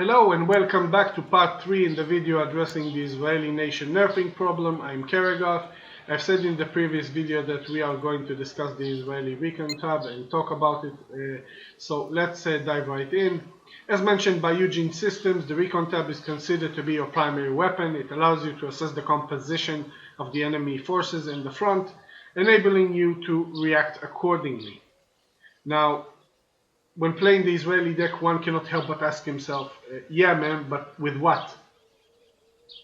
Hello and welcome back to part 3 in the video addressing the Israeli nation nerfing problem. I'm Keregoth. I've said in the previous video that we are going to discuss the Israeli recon tab and talk about it. So let's dive right in. As mentioned by Eugen systems, the recon tab is considered to be your primary weapon. It allows you to assess the composition of the enemy forces in the front, enabling you to react accordingly. Now, when playing the Israeli deck, one cannot help but ask himself, yeah man, but with what?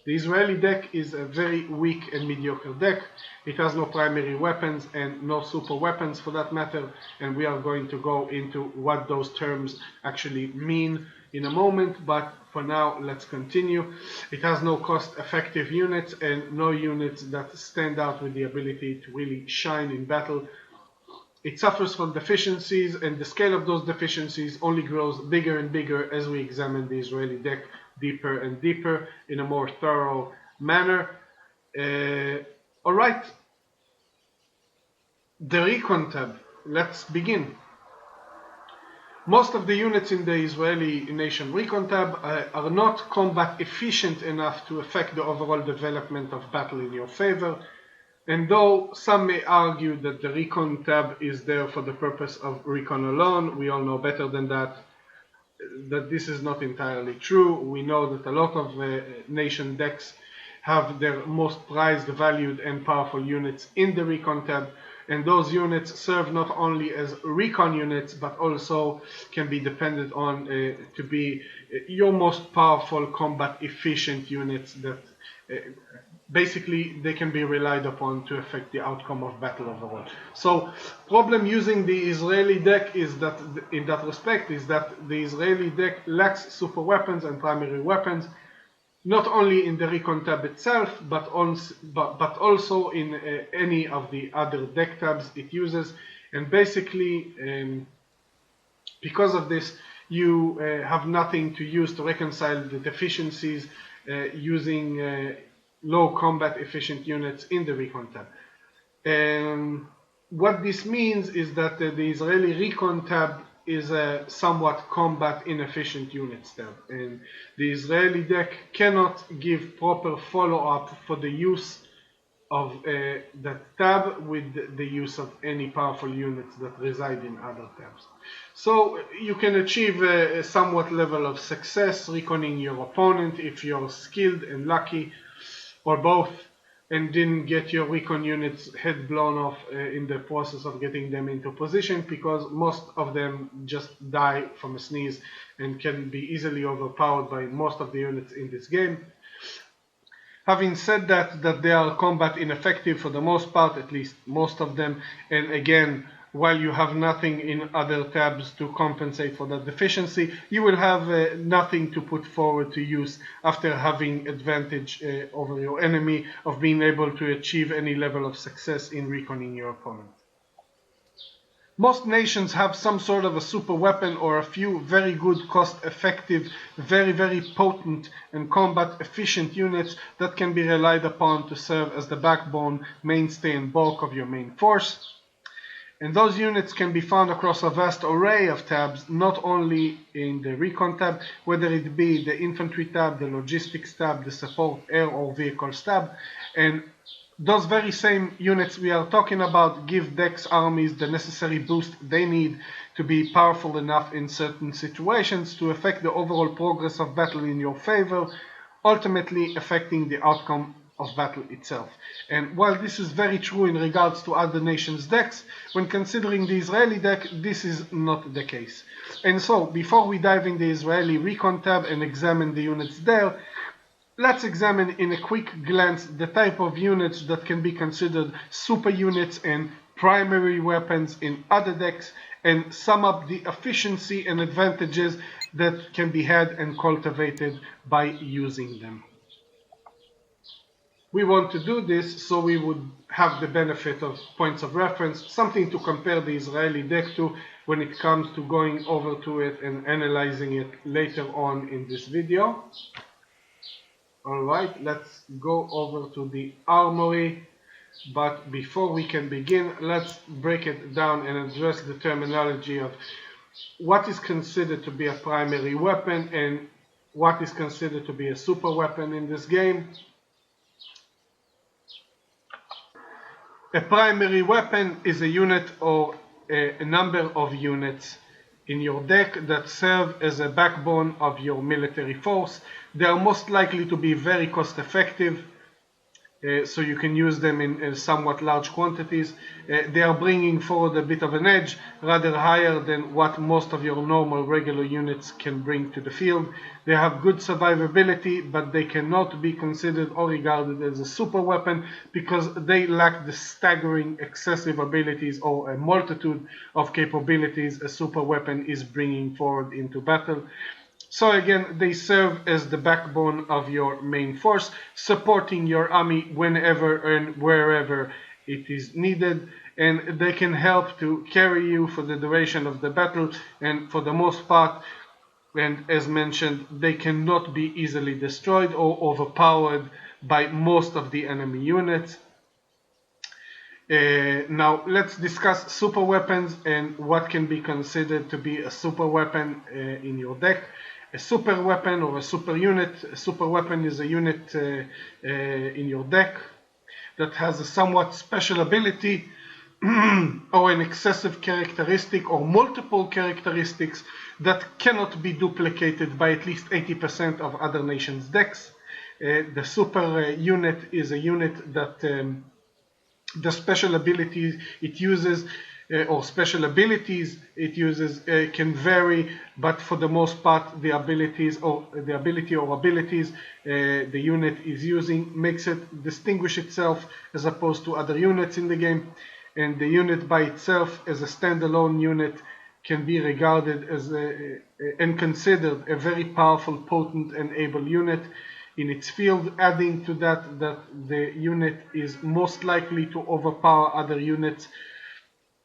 The Israeli deck is a very weak and mediocre deck. It has no primary weapons and no super weapons for that matter, and we are going to go into what those terms actually mean in a moment, but for now let's continue. It has no cost-effective units and no units that stand out with the ability to really shine in battle. It suffers from deficiencies, and the scale of those deficiencies only grows bigger and bigger as we examine the Israeli deck deeper and deeper in a more thorough manner. Alright, the recon tab. Let's begin. Most of the units in the Israeli nation recon tab are not combat efficient enough to affect the overall development of battle in your favor. And though some may argue that the recon tab is there for the purpose of recon alone, we all know better than that this is not entirely true. We know that a lot of nation decks have their most prized, valued and powerful units in the recon tab, and those units serve not only as recon units but also can be depended on to be your most powerful combat efficient units that basically they can be relied upon to affect the outcome of battle overall. So problem using the Israeli deck is that in that respect is that the Israeli deck lacks super weapons and primary weapons, not only in the recon tab itself but also in any of the other deck tabs it uses, and basically because of this you have nothing to use to reconcile the deficiencies using low combat efficient units in the recon tab. What this means is that the Israeli recon tab is a somewhat combat inefficient units tab, and the Israeli deck cannot give proper follow-up for the use of that tab with the use of any powerful units that reside in other tabs. So you can achieve a somewhat level of success reconning your opponent if you're skilled and lucky, or both, and didn't get your recon units head blown off in the process of getting them into position, because most of them just die from a sneeze and can be easily overpowered by most of the units in this game. Having said that they are combat ineffective for the most part, at least most of them, and again, while you have nothing in other tabs to compensate for that deficiency, you will have nothing to put forward to use after having advantage over your enemy of being able to achieve any level of success in reconning your opponent. Most nations have some sort of a super weapon or a few very good cost-effective, very potent and combat efficient units that can be relied upon to serve as the backbone, mainstay and bulk of your main force. And those units can be found across a vast array of tabs, not only in the recon tab, whether it be the infantry tab, the logistics tab, the support air or vehicles tab. And those very same units we are talking about give decks, armies the necessary boost they need to be powerful enough in certain situations to affect the overall progress of battle in your favor, ultimately affecting the outcome of battle itself. And while this is very true in regards to other nations' decks, when considering the Israeli deck, this is not the case. And so, before we dive in the Israeli recon tab and examine the units there, let's examine in a quick glance the type of units that can be considered super units and primary weapons in other decks, and sum up the efficiency and advantages that can be had and cultivated by using them. We want to do this so we would have the benefit of points of reference, something to compare the Israeli deck to when it comes to going over to it and analyzing it later on in this video. Alright, let's go over to the armory, but before we can begin, let's break it down and address the terminology of what is considered to be a primary weapon and what is considered to be a super weapon in this game. A primary weapon is a unit or a number of units in your deck that serve as a backbone of your military force. They are most likely to be very cost effective, so you can use them in somewhat large quantities. They are bringing forward a bit of an edge, rather higher than what most of your normal regular units can bring to the field. They have good survivability, but they cannot be considered or regarded as a super weapon because they lack the staggering excessive abilities or a multitude of capabilities a super weapon is bringing forward into battle. So again, they serve as the backbone of your main force, supporting your army whenever and wherever it is needed, and they can help to carry you for the duration of the battle, and for the most part, and as mentioned, they cannot be easily destroyed or overpowered by most of the enemy units. Now let's discuss super weapons and what can be considered to be a super weapon in your deck. A super weapon or a super unit. A super weapon is a unit in your deck that has a somewhat special ability or an excessive characteristic or multiple characteristics that cannot be duplicated by at least 80% of other nations' decks. The super unit is a unit that the special abilities it uses or special abilities it uses can vary, but for the most part the abilities or the ability or abilities the unit is using makes it distinguish itself as opposed to other units in the game, and the unit by itself as a standalone unit can be regarded as and considered a very powerful, potent and able unit in its field. Adding to that the unit is most likely to overpower other units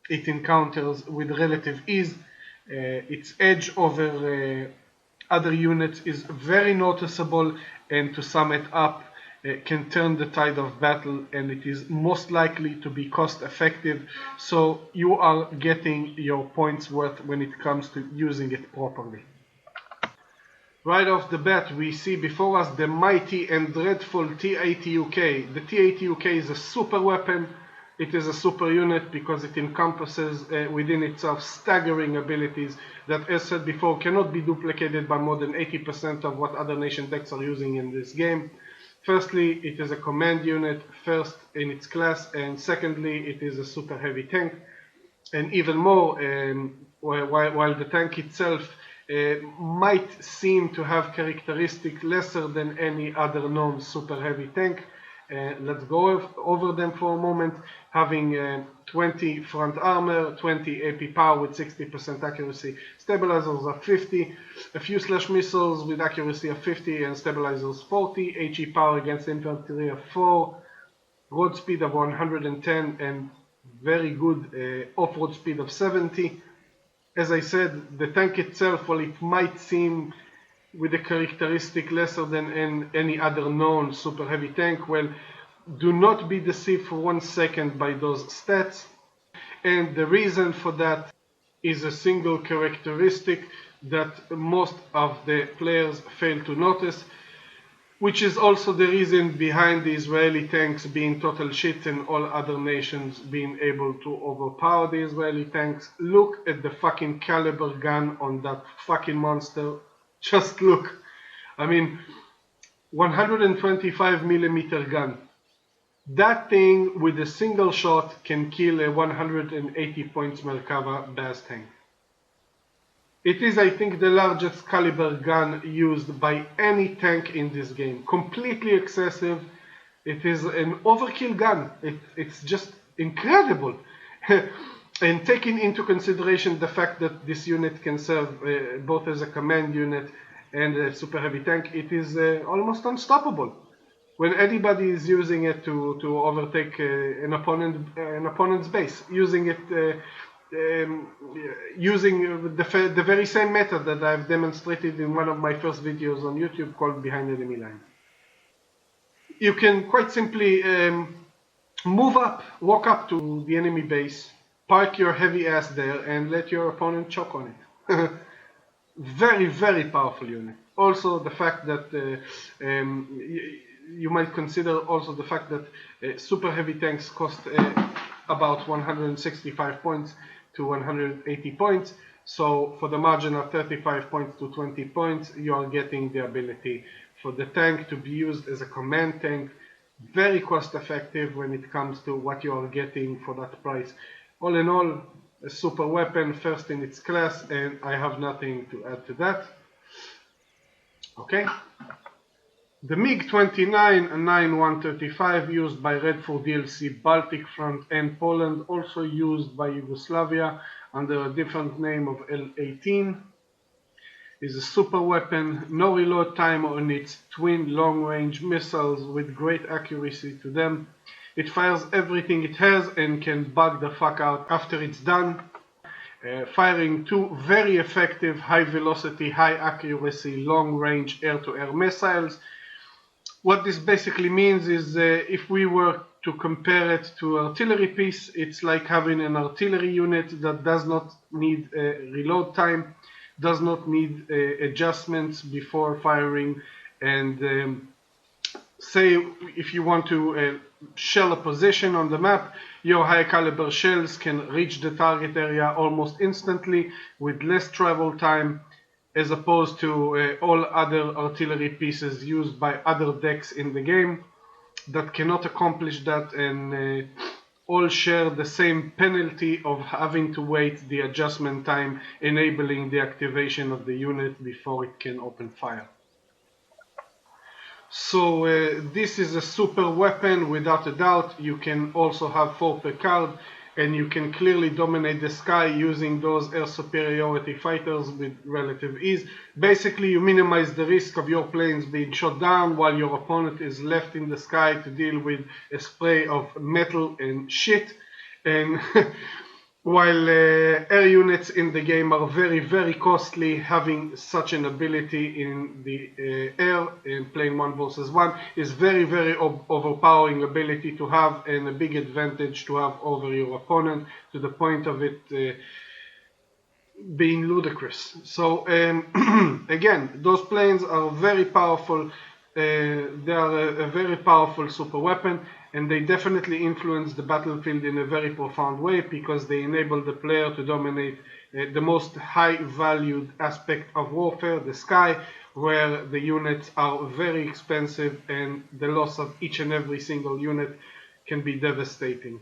it encounters with relative ease. Its edge over other units is very noticeable, and to sum it up, can turn the tide of battle, and it is most likely to be cost effective, so you are getting your points worth when it comes to using it properly. Right off the bat, we see before us the mighty and dreadful T-80UK. The T-80UK is a super weapon. It is a super unit because it encompasses within itself staggering abilities that, as said before, cannot be duplicated by more than 80% of what other nation decks are using in this game. Firstly, it is a command unit, first in its class, and secondly, it is a super heavy tank. And even more, while the tank itself might seem to have characteristics lesser than any other known super heavy tank, let's go over them for a moment. Having 20 front armor, 20 AP power with 60% accuracy, stabilizers of 50, a few slash missiles with accuracy of 50 and stabilizers 40, HE power against infantry of 4, road speed of 110 and very good off-road speed of 70. As I said, the tank itself, while it might seem with a characteristic lesser than any other known super heavy tank, well, do not be deceived for 1 second by those stats. And the reason for that is a single characteristic that most of the players fail to notice, which is also the reason behind the Israeli tanks being total shit and all other nations being able to overpower the Israeli tanks. Look at the fucking caliber gun on that fucking monster. Just look. I mean, 125mm gun. That thing with a single shot can kill a 180 points Merkava Baz tank. It is, I think, the largest caliber gun used by any tank in this game. Completely excessive. It is an overkill gun. It's just incredible. And taking into consideration the fact that this unit can serve both as a command unit and a super heavy tank, it is almost unstoppable. When anybody is using it to overtake an opponent's base, using it using the very same method that I've demonstrated in one of my first videos on YouTube called Behind Enemy Lines. You can quite simply walk up to the enemy base, park your heavy ass there, and let your opponent choke on it. Very, very powerful unit. Also the fact that you might consider also the fact that super heavy tanks cost about 165 points to 180 points. So for the margin of 35 points to 20 points, you are getting the ability for the tank to be used as a command tank. Very cost effective when it comes to what you are getting for that price. All in all, a super weapon, first in its class, and I have nothing to add to that. Okay. The MiG-29 and 9-135 used by Red for DLC Baltic Front and Poland, also used by Yugoslavia under a different name of L-18, is a super weapon, no reload time on its twin long-range missiles with great accuracy to them. It fires everything it has and can bug the fuck out after it's done. Firing two very effective high velocity, high accuracy, long range air-to-air missiles. What this basically means is if we were to compare it to artillery piece, it's like having an artillery unit that does not need reload time, does not need adjustments before firing, and say if you want to shell a position on the map, your high caliber shells can reach the target area almost instantly with less travel time, as opposed to all other artillery pieces used by other decks in the game that cannot accomplish that, and all share the same penalty of having to wait the adjustment time, enabling the activation of the unit before it can open fire. So this is a super weapon without a doubt. You can also have 4 per card, and you can clearly dominate the sky using those air superiority fighters with relative ease. Basically, you minimize the risk of your planes being shot down while your opponent is left in the sky to deal with a spray of metal and shit. And while air units in the game are very, very costly, having such an ability in the air in playing 1 versus 1 is very, very overpowering ability to have, and a big advantage to have over your opponent, to the point of it being ludicrous. So again, those planes are very powerful. They are a very powerful super weapon, and they definitely influence the battlefield in a very profound way, because they enable the player to dominate the most high valued aspect of warfare, the sky, where the units are very expensive and the loss of each and every single unit can be devastating.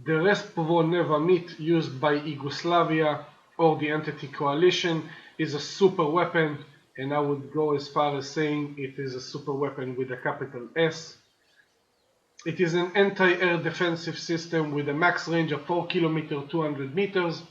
The Respovo Neva Mit, used by Yugoslavia or the Entity Coalition, is a super weapon, and I would go as far as saying it is a super weapon with a capital S. It is an anti-air defensive system with a max range of 4 km 200 meters.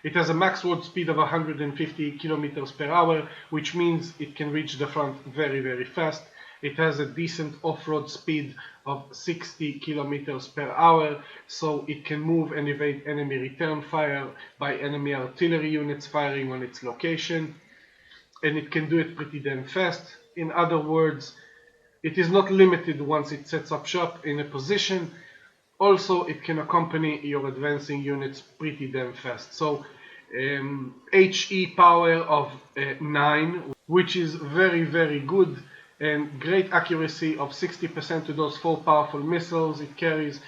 It has a max road speed of 150 km per hour, which means it can reach the front very, very fast. It has a decent off-road speed of 60 km per hour, so it can move and evade enemy return fire by enemy artillery units firing on its location, and it can do it pretty damn fast. In other words, it is not limited once it sets up shop in a position. Also, it can accompany your advancing units pretty damn fast. So HE power of 9, which is very, very good, and great accuracy of 60% to those 4 powerful missiles. It carries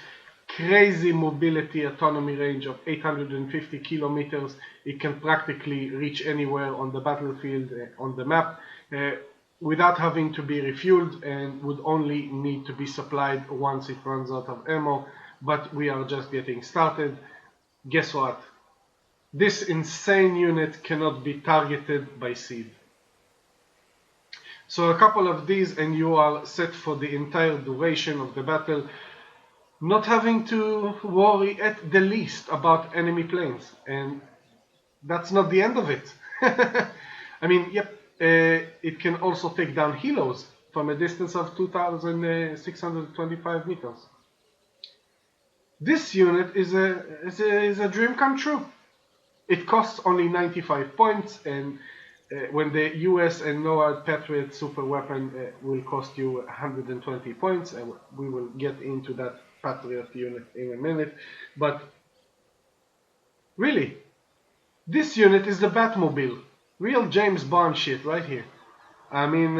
crazy mobility, autonomy range of 850 kilometers. It can practically reach anywhere on the battlefield, on the map, without having to be refueled, and would only need to be supplied once it runs out of ammo. But we are just getting started. Guess what? This insane unit cannot be targeted by seed. So a couple of these and you are set for the entire duration of the battle, not having to worry at the least about enemy planes. And that's not the end of it. I mean, yep, it can also take down helos from a distance of 2,625 meters. This unit is a dream come true. It costs only 95 points, and when the US and NORAD Patriot super weapon will cost you 120 points, and we will get into that Patriot unit in a minute. But really, This unit is the Batmobile. Real James Bond shit right here. I mean,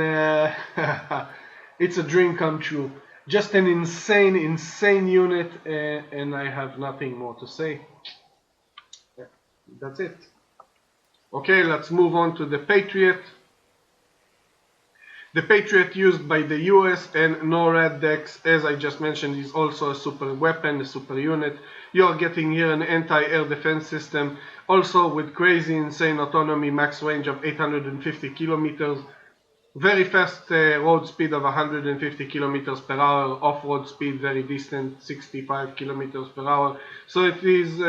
it's a dream come true. Just an insane unit, and I have nothing more to say. That's it. Okay, let's move on to the Patriot. The Patriot used by the US and NORAD decks, as I just mentioned, is also a super weapon, a super unit. You are getting here an anti-air defense system, also with crazy insane autonomy, max range of 850 kilometers, very fast road speed of 150 kilometers per hour, off-road speed very distant, 65 kilometers per hour. So it is,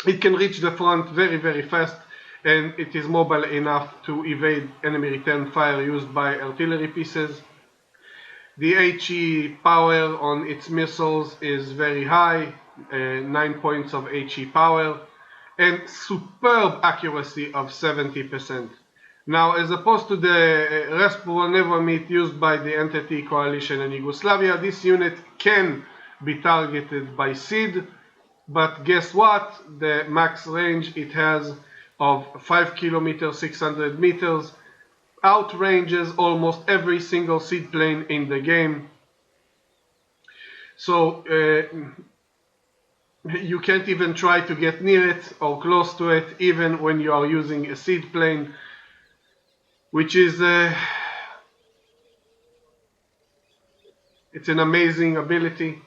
it can reach the front very fast, and it is mobile enough to evade enemy return fire used by artillery pieces. The HE power on its missiles is very high, 9 points of HE power, and superb accuracy of 70%. Now, as opposed to the Respo used by the Entity Coalition in Yugoslavia, this unit can be targeted by SID, but guess what? The max range it has of 5 kilometers, 600 meters, outranges almost every single SID plane in the game. So you can't even try to get near it or close to it, even when you are using a SID plane, which is it's an amazing ability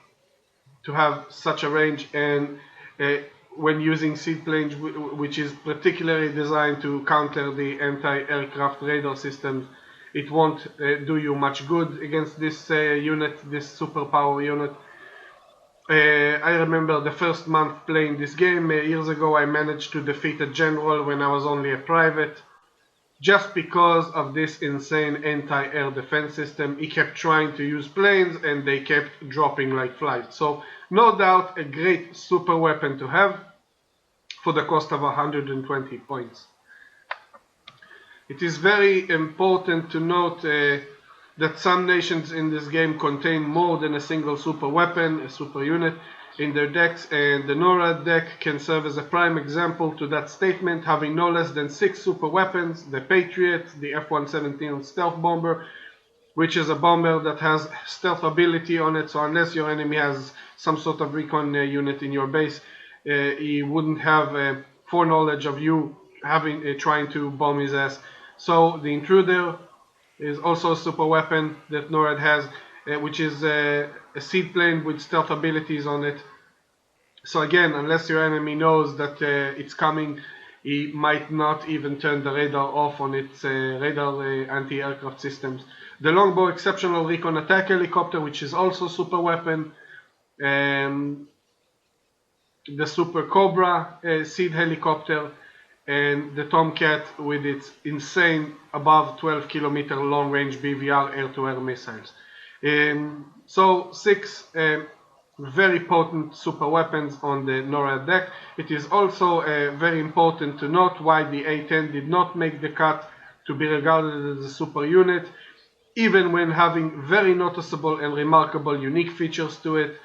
to have such a range, and when using SID planes, which is particularly designed to counter the anti-aircraft radar systems, it won't do you much good against this unit, this superpower unit. I remember the first month playing this game years ago, I managed to defeat a general when I was only a private, just because of this insane anti-air defense system. He kept trying to use planes and they kept dropping like flies. So no doubt a great super weapon to have for the cost of 120 points. It is very important to note that some nations in this game contain more than a single super weapon, a super unit, in their decks, and the NORAD deck can serve as a prime example to that statement, having no less than 6 super weapons: the Patriot, the F-117 stealth bomber, which is a bomber that has stealth ability on it, so unless your enemy has some sort of recon unit in your base, he wouldn't have foreknowledge of you trying to bomb his ass. So the Intruder is also a super weapon that NORAD has, which is a SID plane with stealth abilities on it. So again, unless your enemy knows that it's coming, he might not even turn the radar off on its radar anti-aircraft systems. The Longbow exceptional recon attack helicopter, which is also super weapon. The Super Cobra SID helicopter, and the Tomcat with its insane above 12 kilometer long range BVR air-to-air missiles. So 6 very potent super weapons on the NORAD deck. It is also very important to note why the A10 did not make the cut to be regarded as a super unit, even when having very noticeable and remarkable unique features to it,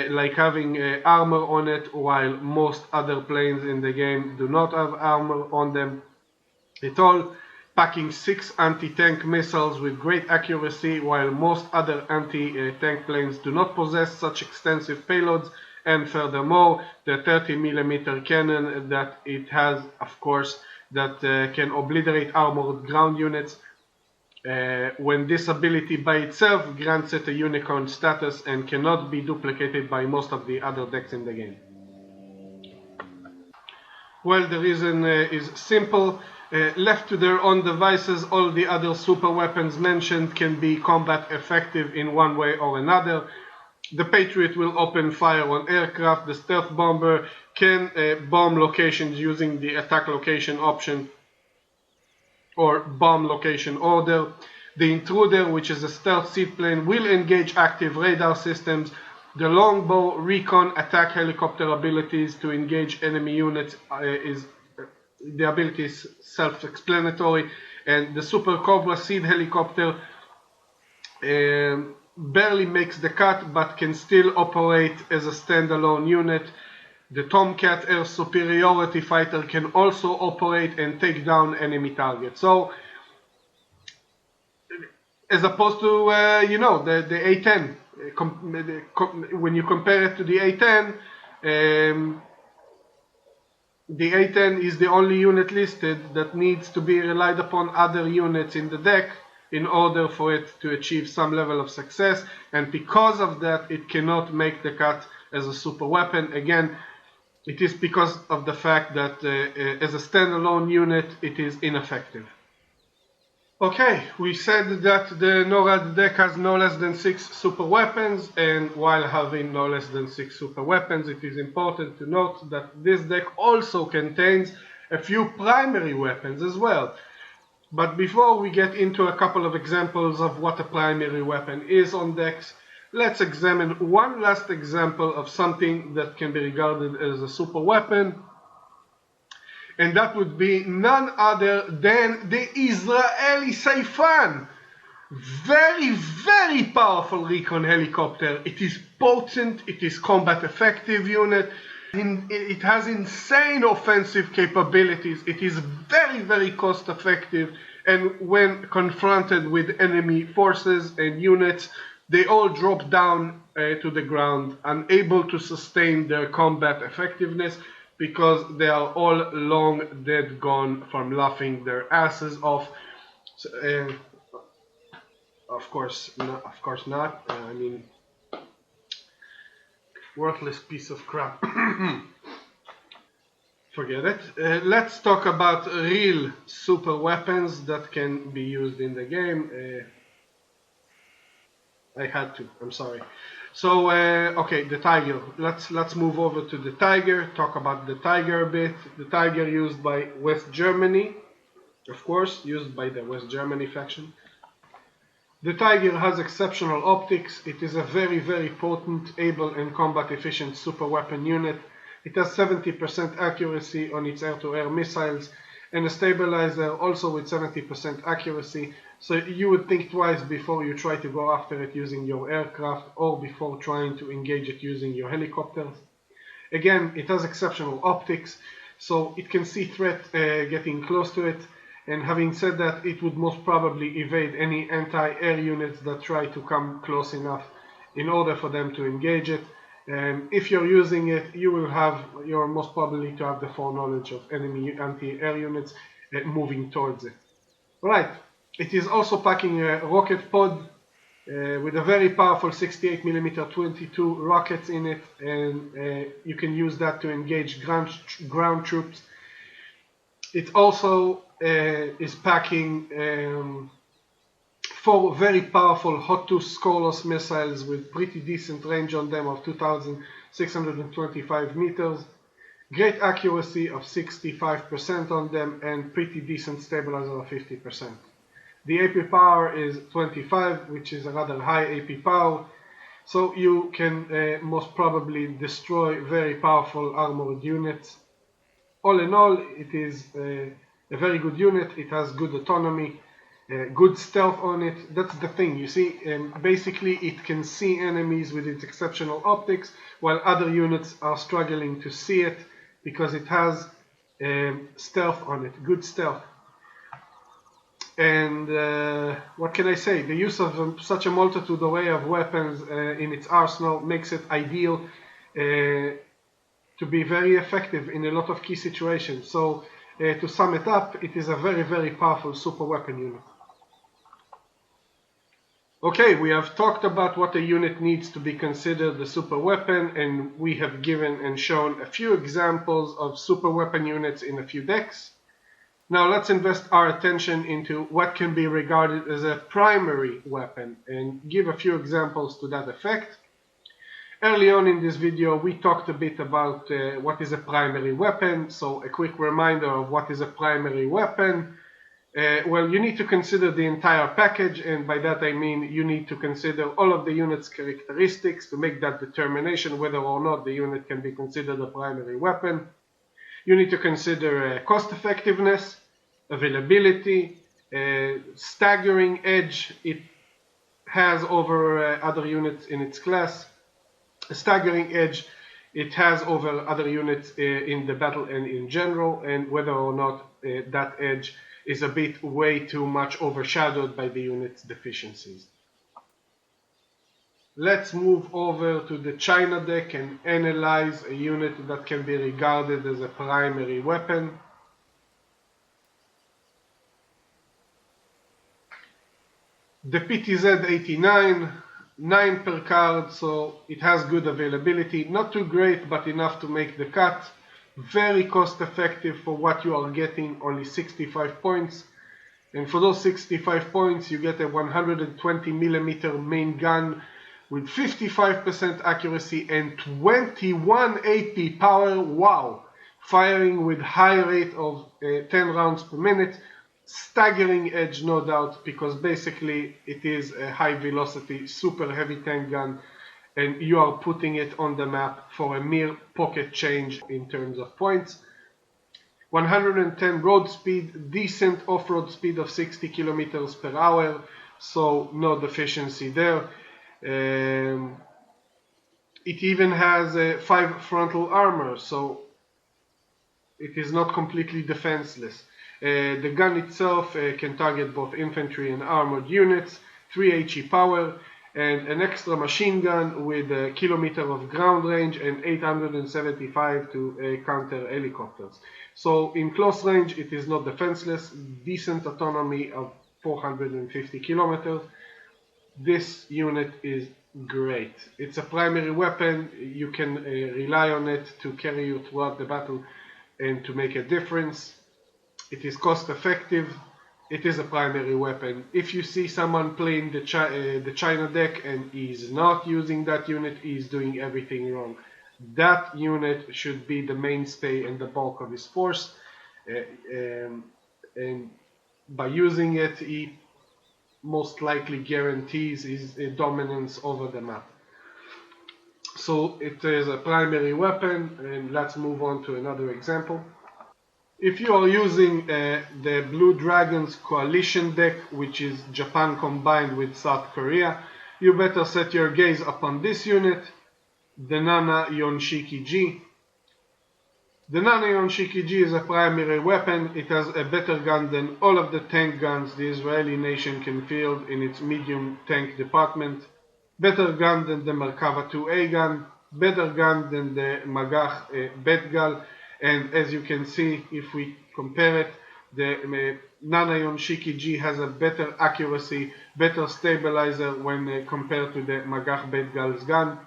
like having armor on it, while most other planes in the game do not have armor on them at all, packing 6 anti-tank missiles with great accuracy, while most other anti-tank planes do not possess such extensive payloads, and furthermore, the 30mm cannon that it has, of course, that can obliterate armored ground units, when this ability by itself grants it a unicorn status and cannot be duplicated by most of the other decks in the game. Well, the reason is simple. Left to their own devices, all the other super weapons mentioned can be combat effective in one way or another. The Patriot will open fire on aircraft. The stealth bomber can bomb locations using the attack location option or bomb location order. The Intruder, which is a stealth SID plane, will engage active radar systems. The Longbow recon attack helicopter abilities to engage enemy units the ability is self-explanatory, and the Super Cobra SID helicopter barely makes the cut but can still operate as a standalone unit. The Tomcat Air Superiority Fighter can also operate and take down enemy targets. So, as opposed to, you know, the A10, when you compare it to the A10, the A10 is the only unit listed that needs to be relied upon other units in the deck in order for it to achieve some level of success, and because of that it cannot make the cut as a super weapon. Again, it is because of the fact that as a standalone unit it is ineffective. Okay, we said that the NORAD deck has no less than 6 super weapons, and while having no less than 6 super weapons, it is important to note that this deck also contains a few primary weapons as well. But before we get into a couple of examples of what a primary weapon is on decks, let's examine one last example of something that can be regarded as a super weapon, and that would be none other than the Israeli Saifan. Very, very powerful recon helicopter. It is potent, it is combat effective unit, it has insane offensive capabilities, it is very, very cost effective, and when confronted with enemy forces and units, they all drop down to the ground, unable to sustain their combat effectiveness, because they are all long dead gone from laughing their asses off. So, of course not. I mean, worthless piece of crap. Forget it. Let's talk about real super weapons that can be used in the game. I had to. I'm sorry. So, okay, the Tiger. Let's move over to the Tiger. Talk about the Tiger a bit. The Tiger used by West Germany, of course, used by the West Germany faction. The Tiger has exceptional optics. It is a very, very potent, able, and combat efficient super weapon unit. It has 70% accuracy on its air-to-air missiles, and a stabilizer also with 70% accuracy. So you would think twice before you try to go after it using your aircraft, or before trying to engage it using your helicopters. Again, it has exceptional optics, so it can see threat getting close to it, and having said that, it would most probably evade any anti-air units that try to come close enough in order for them to engage it. And if you're using it, you're most probably to have the foreknowledge of enemy anti-air units moving towards it. Right. It is also packing a rocket pod with a very powerful 68mm 22 rockets in it, and you can use that to engage ground troops. It also is packing 4 very powerful Hot-2 Skolos missiles with pretty decent range on them of 2,625 meters, great accuracy of 65% on them, and pretty decent stabilizer of 50%. The AP power is 25, which is a rather high AP power, so you can most probably destroy very powerful armored units. All in all, it is a very good unit. It has good autonomy, good stealth on it. That's the thing, you see, basically it can see enemies with its exceptional optics, while other units are struggling to see it because it has stealth on it, good stealth. And what can I say? The use of such a multitude array of weapons in its arsenal makes it ideal to be very effective in a lot of key situations. So to sum it up, it is a very, very powerful super weapon unit. Okay, we have talked about what a unit needs to be considered a super weapon, and we have given and shown a few examples of super weapon units in a few decks. Now let's invest our attention into what can be regarded as a primary weapon and give a few examples to that effect. Early on in this video we talked a bit about what is a primary weapon, so a quick reminder of what is a primary weapon. Well, you need to consider the entire package, and by that I mean you need to consider all of the unit's characteristics to make that determination whether or not the unit can be considered a primary weapon. You need to consider cost effectiveness, availability, staggering edge it has over other units in its class. A staggering edge it has over other units in the battle and in general, and whether or not that edge is a bit way too much overshadowed by the unit's deficiencies. Let's move over to the China deck and analyze a unit that can be regarded as a primary weapon. The PTZ-89, 9 per card, so it has good availability, not too great but enough to make the cut. Very cost effective for what you are getting, only 65 points. And for those 65 points you get a 120mm main gun with 55% accuracy and 21 AP power, wow! Firing with high rate of 10 rounds per minute. Staggering edge, no doubt, because basically it is a high velocity, super heavy tank gun, and you are putting it on the map for a mere pocket change in terms of points. 110 road speed, decent off-road speed of 60 kilometers per hour, so no deficiency there. It even has 5 frontal armor, so it is not completely defenseless. The gun itself can target both infantry and armored units, 3 HE power, and an extra machine gun with a kilometer of ground range and 875 to counter helicopters. So in close range it is not defenseless, decent autonomy of 450 kilometers. This unit is great. It's a primary weapon, you can rely on it to carry you throughout the battle and to make a difference. It is cost effective, it is a primary weapon. If you see someone playing the China deck and he's not using that unit, he's doing everything wrong. That unit should be the mainstay and the bulk of his force, and by using it he most likely guarantees his dominance over the map. So it is a primary weapon, and let's move on to another example. If you are using the Blue Dragons coalition deck, which is Japan combined with South Korea, you better set your gaze upon this unit, the Nana Yonshiki G. The Nana Yonshiki G is a primary weapon. It has a better gun than all of the tank guns the Israeli nation can field in its medium tank department. Better gun than the Merkava 2A gun, better gun than the Magach Betgal. And as you can see, if we compare it, the Nana Yonshiki G has a better accuracy, better stabilizer when compared to the Magach Betgal's gun.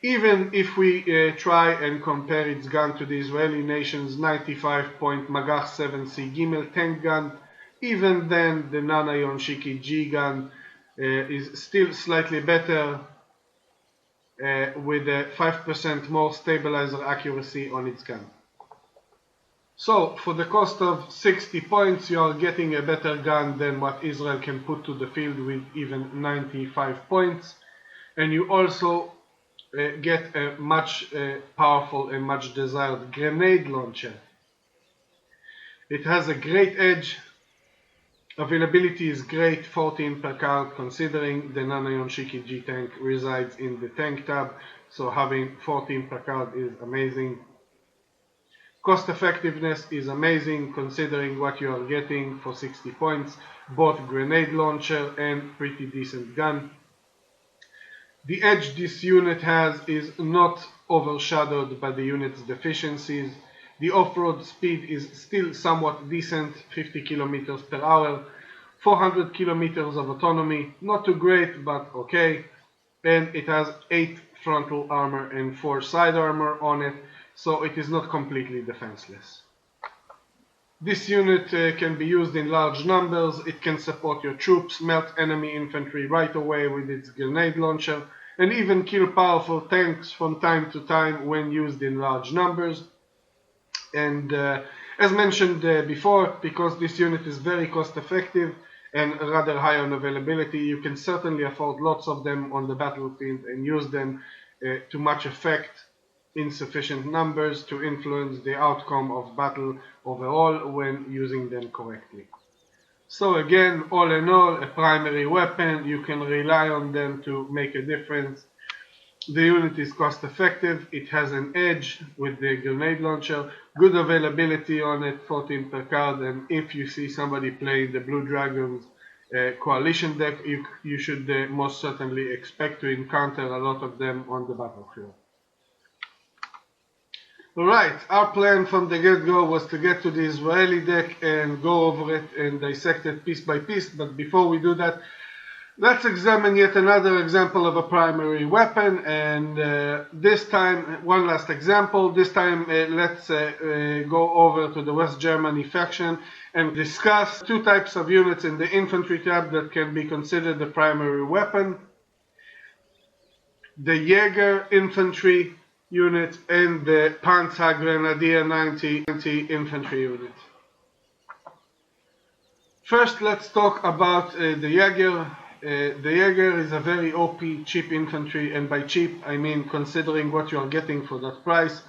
Even if we try and compare its gun to the Israeli nation's 95-point Magach 7C Gimel tank gun, even then the Nana Yonshiki G gun is still slightly better, with a 5% more stabilizer accuracy on its gun. So for the cost of 60 points you are getting a better gun than what Israel can put to the field with even 95 points, and you also get a much powerful and much desired grenade launcher. It has a great edge. Availability is great, 14 per card, considering the Nana Yonshiki G tank resides in the tank tab, so having 14 per card is amazing. Cost effectiveness is amazing, considering what you are getting for 60 points, both grenade launcher and pretty decent gun. The edge this unit has is not overshadowed by the unit's deficiencies. The off-road speed is still somewhat decent, 50 kilometers per hour, 400 kilometers of autonomy, not too great but okay, and it has 8 frontal armor and 4 side armor on it, so it is not completely defenseless. This unit can be used in large numbers. It can support your troops, melt enemy infantry right away with its grenade launcher, and even kill powerful tanks from time to time when used in large numbers. And as mentioned before, because this unit is very cost effective and rather high on availability, you can certainly afford lots of them on the battlefield and use them to much effect in sufficient numbers to influence the outcome of battle overall when using them correctly. So again, all in all, a primary weapon, you can rely on them to make a difference. The unit is cost effective, it has an edge with the grenade launcher, good availability on it, 14 per card, and if you see somebody playing the Blue Dragons coalition deck, you should most certainly expect to encounter a lot of them on the battlefield. Alright, our plan from the get-go was to get to the Israeli deck and go over it and dissect it piece by piece, but before we do that, let's examine yet another example of a primary weapon, and this time, one last example. This time let's go over to the West Germany faction and discuss two types of units in the infantry tab that can be considered the primary weapon. The YaGer infantry unit and the panzergrenadiers 90 infantry unit. First, let's talk about the YaGer. The YaGer is a very OP cheap infantry, and by cheap I mean considering what you are getting for that price.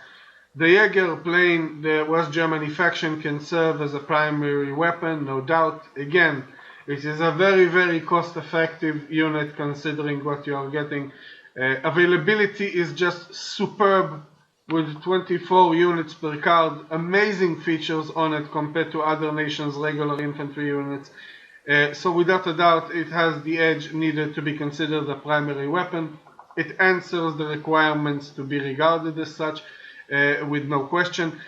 The YaGer playing the West Germany faction can serve as a primary weapon, no doubt. Again, it is a very cost effective unit considering what you are getting. Availability is just superb with 24 units per card, amazing features on it compared to other nations' regular infantry units. So without a doubt, it has the edge needed to be considered a primary weapon. It answers the requirements to be regarded as such, with no question.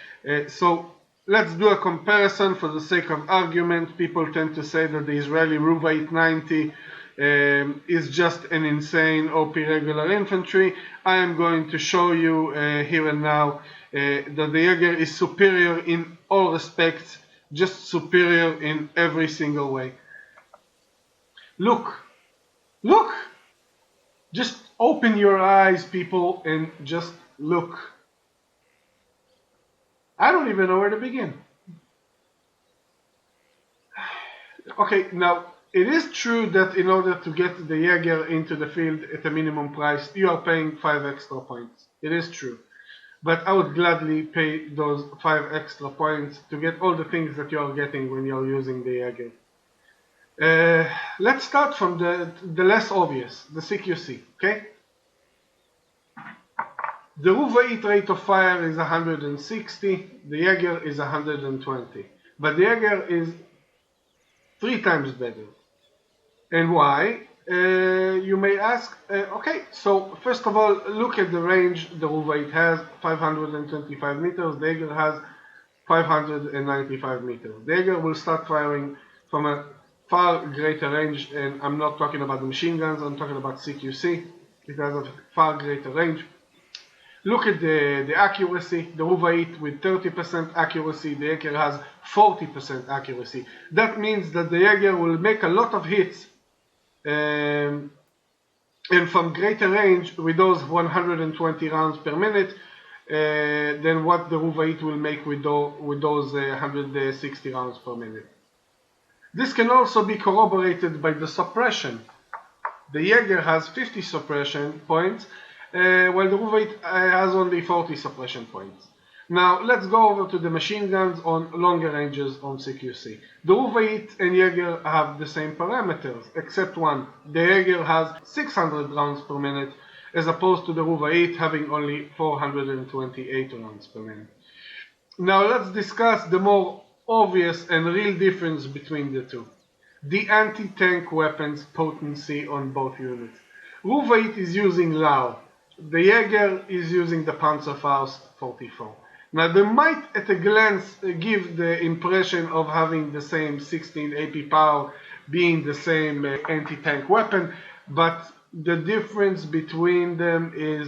So let's do a comparison for the sake of argument. People tend to say that the Israeli Ruva 890 is just an insane OP regular infantry. I am going to show you here and now that the YaGer is superior in all respects, just superior in every single way. Look, just open your eyes, people, and just look. I don't even know where to begin. Okay, now it is true that in order to get the YaGer into the field at a minimum price, you are paying 5 extra points. It is true. But I would gladly pay those 5 extra points to get all the things that you are getting when you are using the YaGer. Let's start from the less obvious, the CQC, okay? The Ruva 8 rate of fire is 160, the YaGer is 120. But the YaGer is 3 times better. And why? You may ask, okay, so first of all, look at the range the Ruva 8 has, 525 meters, the YaGer has 595 meters. The YaGer will start firing from a far greater range, and I'm not talking about the machine guns, I'm talking about CQC. It has a far greater range. Look at the accuracy. The Ruva 8 with 30% accuracy, the YaGer has 40% accuracy. That means that the YaGer will make a lot of hits and from greater range with those 120 rounds per minute than what the Ruva 8 will make with those 160 rounds per minute. This can also be corroborated by the suppression. The YaGer has 50 suppression points, while the Ruva 8 has only 40 suppression points. Now let's go over to the machine guns on longer ranges on CQC. The Ruva 8 and YaGer have the same parameters, except one. The YaGer has 600 rounds per minute, as opposed to the Ruva 8 having only 428 rounds per minute. Now let's discuss the more obvious and real difference between the two. The anti-tank weapons potency on both units. Ruva 8 is using LAO. The YaGer is using the Panzerfaust 44. Now they might at a glance give the impression of having the same 16 AP power, being the same anti-tank weapon, but the difference between them is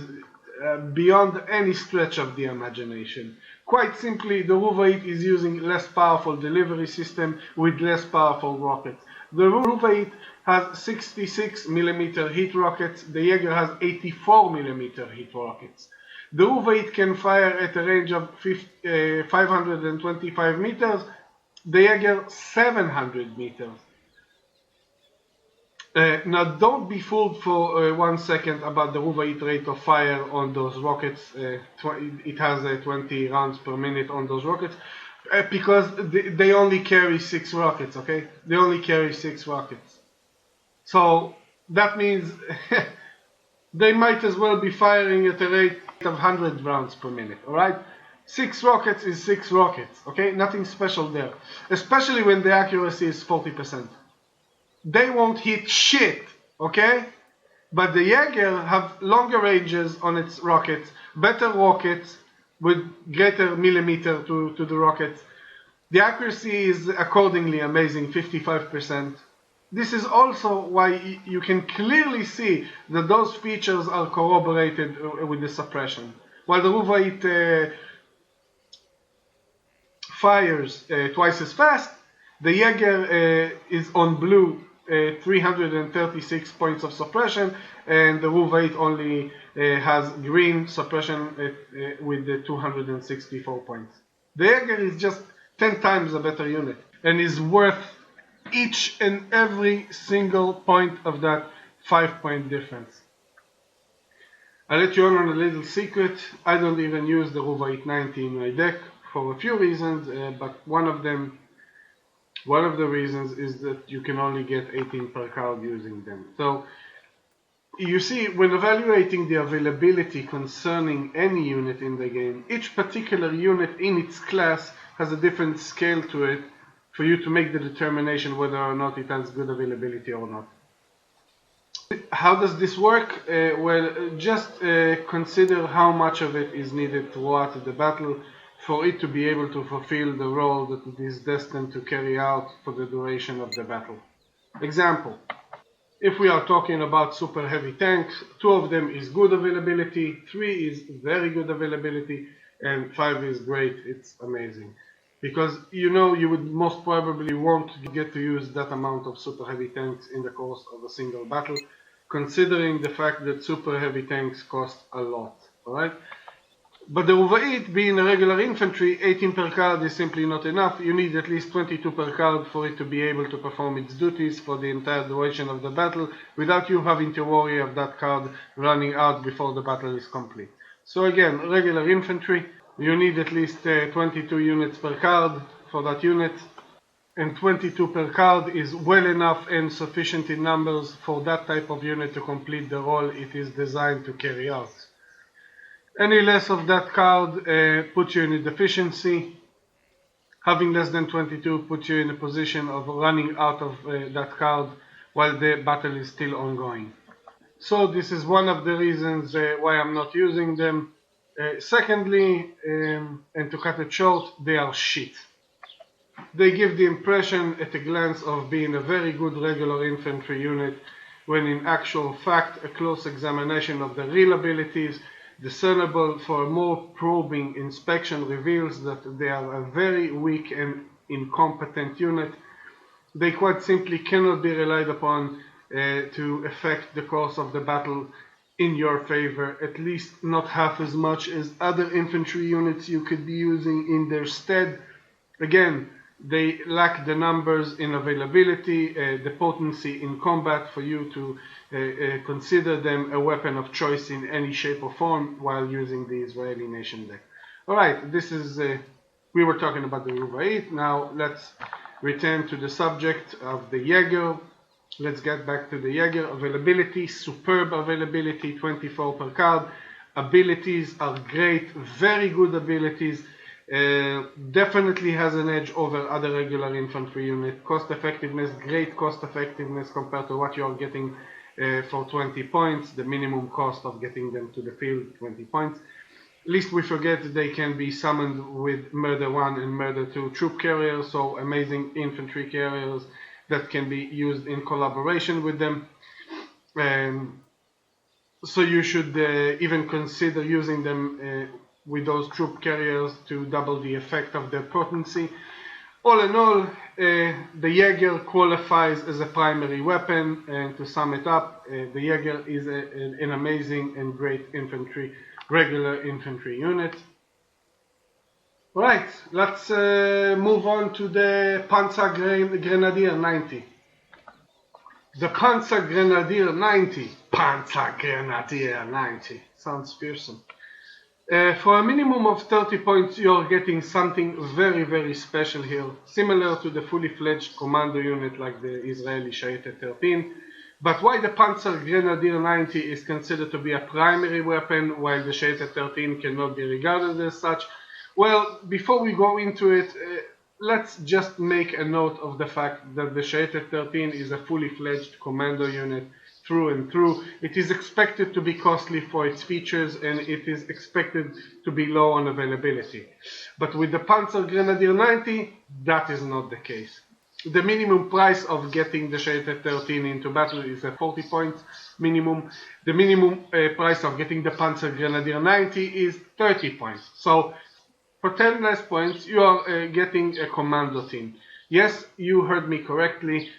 beyond any stretch of the imagination. Quite simply, the Ruva 8 is using less powerful delivery system with less powerful rockets. The Ruva 8 has 66mm heat rockets, the YaGer has 84mm heat rockets. The Ruva 8 can fire at a range of 525 meters, the YaGer 700 meters. Now don't be fooled for 1 second about the Ruva 8 rate of fire on those rockets. It has 20 rounds per minute on those rockets, because they only carry 6 rockets, okay? They only carry 6 rockets. So that means they might as well be firing at a rate of 100 rounds per minute, alright? 6 rockets is 6 rockets, okay? Nothing special there. Especially when the accuracy is 40%. They won't hit shit, okay? But the YaGer have longer ranges on its rockets, better rockets with greater millimeter to the rockets. The accuracy is accordingly amazing, 55%. This is also why you can clearly see that those features are corroborated with the suppression. While the Ruvait fires twice as fast, the YaGer is on blue 336 points of suppression, and the Ruvait only has green suppression with the 264 points. The YaGer is just 10 times a better unit and is worth each and every single point of that 5-point difference. I'll let you on a little secret. I don't even use the Ruvait 90 in my deck for a few reasons, but one of the reasons is that you can only get 18 per card using them. So you see, when evaluating the availability concerning any unit in the game, each particular unit in its class has a different scale to it for you to make the determination whether or not it has good availability or not. How does this work? Well, just consider how much of it is needed throughout the battle for it to be able to fulfill the role that it is destined to carry out for the duration of the battle. Example, if we are talking about super heavy tanks, 2 of them is good availability, 3 is very good availability, and 5 is great, it's amazing. Because you know you would most probably want to get to use that amount of super heavy tanks in the course of a single battle, considering the fact that super heavy tanks cost a lot, alright? But the Ruvait, being a regular infantry, 18 per card is simply not enough. You need at least 22 per card for it to be able to perform its duties for the entire duration of the battle without you having to worry of that card running out before the battle is complete. So again, regular infantry, you need at least 22 units per card for that unit, and 22 per card is well enough and sufficient in numbers for that type of unit to complete the role it is designed to carry out. Any less of that card puts you in a deficiency. Having less than 22 puts you in a position of running out of that card while the battle is still ongoing. So this is one of the reasons why I'm not using them. Secondly, and to cut it short, they are shit. They give the impression at a glance of being a very good regular infantry unit, when in actual fact a close examination of the real abilities discernible for a more probing inspection reveals that they are a very weak and incompetent unit. They quite simply cannot be relied upon to affect the course of the battle in your favor, at least not half as much as other infantry units you could be using in their stead. Again, they lack the numbers in availability, the potency in combat for you to consider them a weapon of choice in any shape or form while using the Israeli nation deck. Alright, this is, we were talking about the Ruvait. Now let's return to the subject of the YaGer. Let's get back to the YaGer. Availability, superb availability, 24 per card. Abilities are great, very good abilities. Definitely has an edge over other regular infantry unit. Cost effectiveness, great cost effectiveness compared to what you are getting for 20 points. The minimum cost of getting them to the field, 20 points. Least we forget they can be summoned with Marder 1 and Marder 2 troop carriers, so amazing infantry carriers that can be used in collaboration with them. So you should even consider using them with those troop carriers to double the effect of their potency. All in all, the YaGer qualifies as a primary weapon, and to sum it up, the YaGer is an amazing and great infantry, regular infantry unit. Right, let's move on to the panzergrenadier 90. The panzergrenadier 90. Panzergrenadier 90. Sounds fearsome. For a minimum of 30 points, you're getting something very, very special here, similar to the fully fledged commando unit like the Israeli Shayetet 13. But why the panzergrenadiers 90 is considered to be a primary weapon while the Shaheed 13 cannot be regarded as such? Well, before we go into it, let's just make a note of the fact that the Shaheed 13 is a fully fledged commando unit through and through. It is expected to be costly for its features, and it is expected to be low on availability. But with the panzergrenadiers 90, that is not the case. The minimum price of getting the Shaheed 13 into battle is a 40 points minimum. The minimum price of getting the panzergrenadiers 90 is 30 points. So for 10 less points, you are getting a commando team. Yes, you heard me correctly.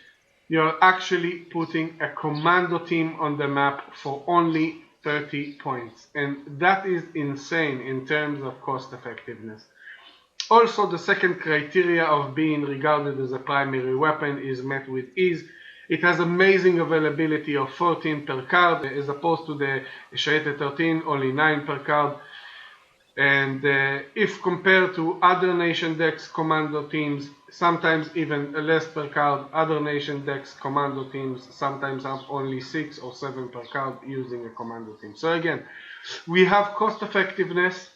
You're actually putting a commando team on the map for only 30 points. And that is insane in terms of cost effectiveness. Also, the second criteria of being regarded as a primary weapon is met with ease. It has amazing availability of 14 per card, as opposed to the Shaheed 13, only 9 per card. And if compared to other nation decks commando teams, sometimes even less per card. Other nation decks commando teams sometimes have only 6 or 7 per card using a commando team. So again, we have cost effectiveness,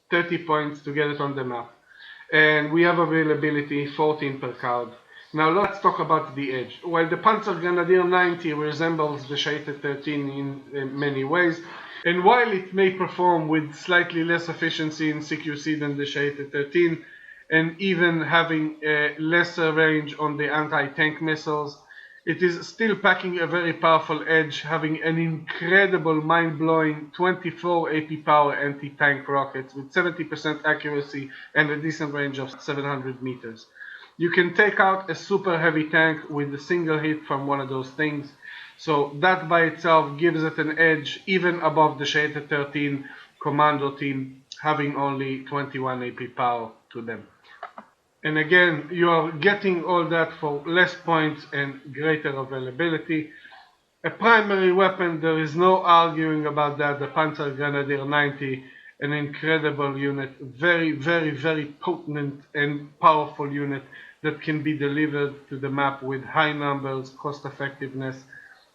30 points to get it on the map, and we have availability 14 per card. Now let's talk about the edge. While the panzergrenadiers 90 resembles the Shaheed 13 in many ways, and while it may perform with slightly less efficiency in CQC than the Shaheed 13, and even having a lesser range on the anti-tank missiles, it is still packing a very powerful edge, having an incredible, mind-blowing 24 AP power anti-tank rockets with 70% accuracy and a decent range of 700 meters. You can take out a super heavy tank with a single hit from one of those things, so that by itself gives it an edge even above the Shaheed 13 commando team, having only 21 AP power to them. And again, you are getting all that for less points and greater availability. A primary weapon, there is no arguing about that. The panzergrenadiers 90, an incredible unit, very, very, very potent and powerful unit that can be delivered to the map with high numbers, cost effectiveness,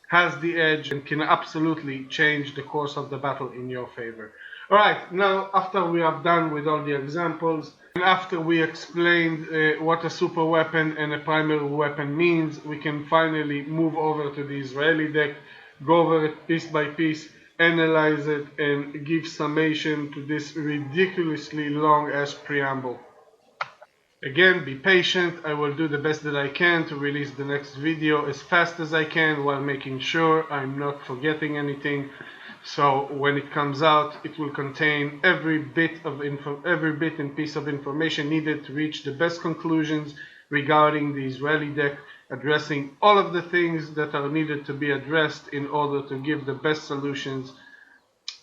has the edge, and can absolutely change the course of the battle in your favor. Alright, now after we are done with all the examples, and after we explained what a super weapon and a primary weapon means, we can finally move over to the Israeli deck, go over it piece by piece, analyze it, and give summation to this ridiculously long ass preamble. Again, be patient. I will do the best that I can to release the next video as fast as I can while making sure I'm not forgetting anything. So when it comes out, it will contain every bit and piece of information needed to reach the best conclusions regarding the Israeli deck, addressing all of the things that are needed to be addressed in order to give the best solutions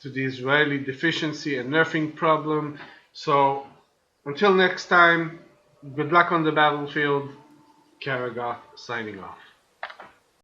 to the Israeli deficiency and nerfing problem. So until next time, good luck on the battlefield. YaGer signing off.